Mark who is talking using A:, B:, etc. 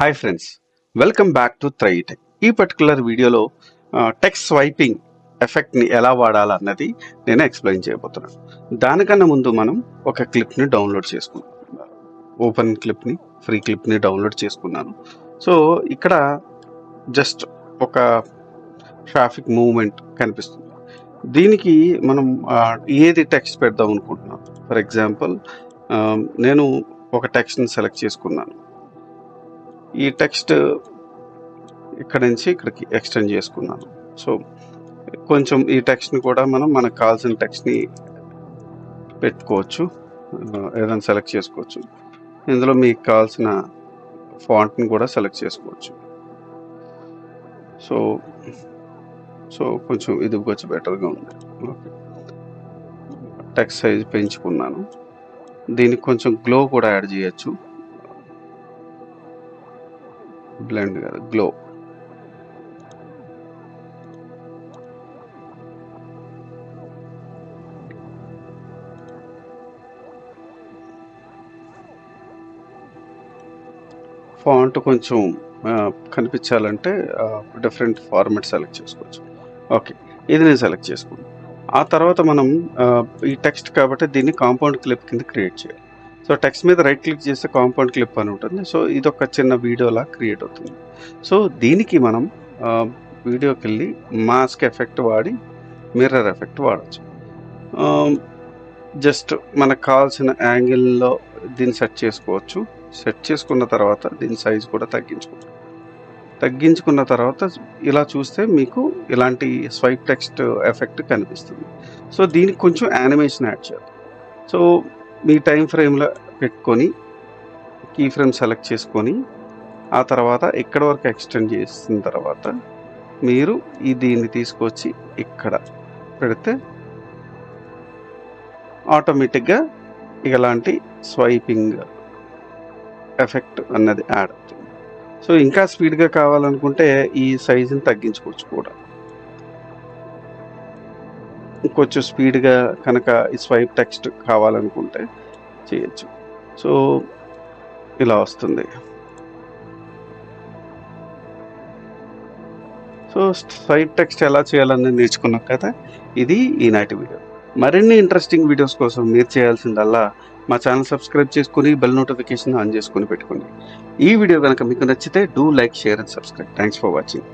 A: Hi friends, welcome back to Tritech. ఈ particular వీడియోలో text swiping ఎఫెక్ట్ని ఎలా వాడాలన్నది నేను ఎక్స్ప్లెయిన్ చేయబోతున్నాను. దానికన్నా ముందు మనం ఒక క్లిప్ని డౌన్లోడ్ చేసుకున్నాం. ఓపెన్ క్లిప్ని, ఫ్రీ క్లిప్ని డౌన్లోడ్ చేసుకున్నాను. సో ఇక్కడ జస్ట్ ఒక ట్రాఫిక్ మూవ్మెంట్ కనిపిస్తుంది. దీనికి మనం ఏది టెక్స్ట్ పెడదాం అనుకుంటున్నాం. ఫర్ ఎగ్జాంపుల్ నేను ఒక టెక్స్ట్ని సెలెక్ట్ చేసుకున్నాను. ఈ టెక్స్ట్ ఇక్కడ నుంచి ఇక్కడికి ఎక్స్టెండ్ చేసుకున్నాను. సో కొంచెం ఈ టెక్స్ట్ని కూడా మనం మనకు కావాల్సిన టెక్స్ట్ని పెట్టుకోవచ్చు, ఏదైనా సెలెక్ట్ చేసుకోవచ్చు. ఇందులో మీకు కావాల్సిన ఫాంట్ని కూడా సెలెక్ట్ చేసుకోవచ్చు. సో సో కొంచెం ఇది కొంచెం బెటర్గా ఉంది. ఓకే, టెక్స్ట్ సైజ్ పెంచుకున్నాను. దీనికి కొంచెం గ్లో కూడా యాడ్ చేయొచ్చు. బ్లెండ్ కాదు, గ్లో. ఫాంట్ కొంచెం కనిపించాలంటే డిఫరెంట్ ఫార్మాట్ సెలెక్ట్ చేసుకోవచ్చు. ఓకే, ఇది నేను సెలెక్ట్ చేసుకున్నాను. ఆ తర్వాత మనం ఈ టెక్స్ట్ కాబట్టి దీన్ని కాంపౌండ్ క్లిప్ కింద క్రియేట్ చేయాలి. సో టెక్స్ట్ మీద రైట్ క్లిక్ చేస్తే కాంపౌండ్ క్లిప్ అని ఉంటుంది. సో ఇది ఒక చిన్న వీడియోలా క్రియేట్ అవుతుంది. సో దీనికి మనం వీడియోకి వెళ్ళి మాస్క్ ఎఫెక్ట్ వాడి మిర్రర్ ఎఫెక్ట్ వాడచ్చు. జస్ట్ మనకు కావాల్సిన యాంగిల్లో దీన్ని సెట్ చేసుకోవచ్చు. సెట్ చేసుకున్న తర్వాత దీని సైజ్ కూడా తగ్గించుకున్న తర్వాత ఇలా చూస్తే మీకు ఇలాంటి స్వైప్ టెక్స్ట్ ఎఫెక్ట్ కనిపిస్తుంది. సో దీనికి కొంచెం యానిమేషన్ యాడ్ చేయాలి. సో మీ టైం ఫ్రేమ్లో పెట్టుకొని కీ ఫ్రేమ్ సెలెక్ట్ చేసుకొని ఆ తర్వాత ఇక్కడ వరకు ఎక్స్టెండ్ చేసిన తర్వాత మీరు దీన్ని తీసుకొచ్చి ఇక్కడ పెడితే ఆటోమేటిక్గా ఇలాంటి స్వైపింగ్ ఎఫెక్ట్ అన్నది యాడ్ అవుతుంది. సో ఇంకా స్పీడ్గా కావాలనుకుంటే ఈ సైజుని తగ్గించుకోవచ్చు కూడా. ఇంకొంచెం స్పీడ్గా కనుక ఈ స్వైప్ టెక్స్ట్ కావాలనుకుంటే చేయొచ్చు. సో ఇలా వస్తుంది. సో స్వైప్ టెక్స్ట్ ఎలా చేయాలని నేర్చుకున్నాం కదా. ఇది ఈనాటి వీడియో. మరిన్ని ఇంట్రెస్టింగ్ వీడియోస్ కోసం మీరు చేయాల్సిందల్లా మా ఛానల్ సబ్స్క్రైబ్ చేసుకుని బెల్ నోటిఫికేషన్ ఆన్ చేసుకుని పెట్టుకోండి. ఈ వీడియో కనుక మీకు నచ్చితే do like, share and subscribe. Thanks for watching.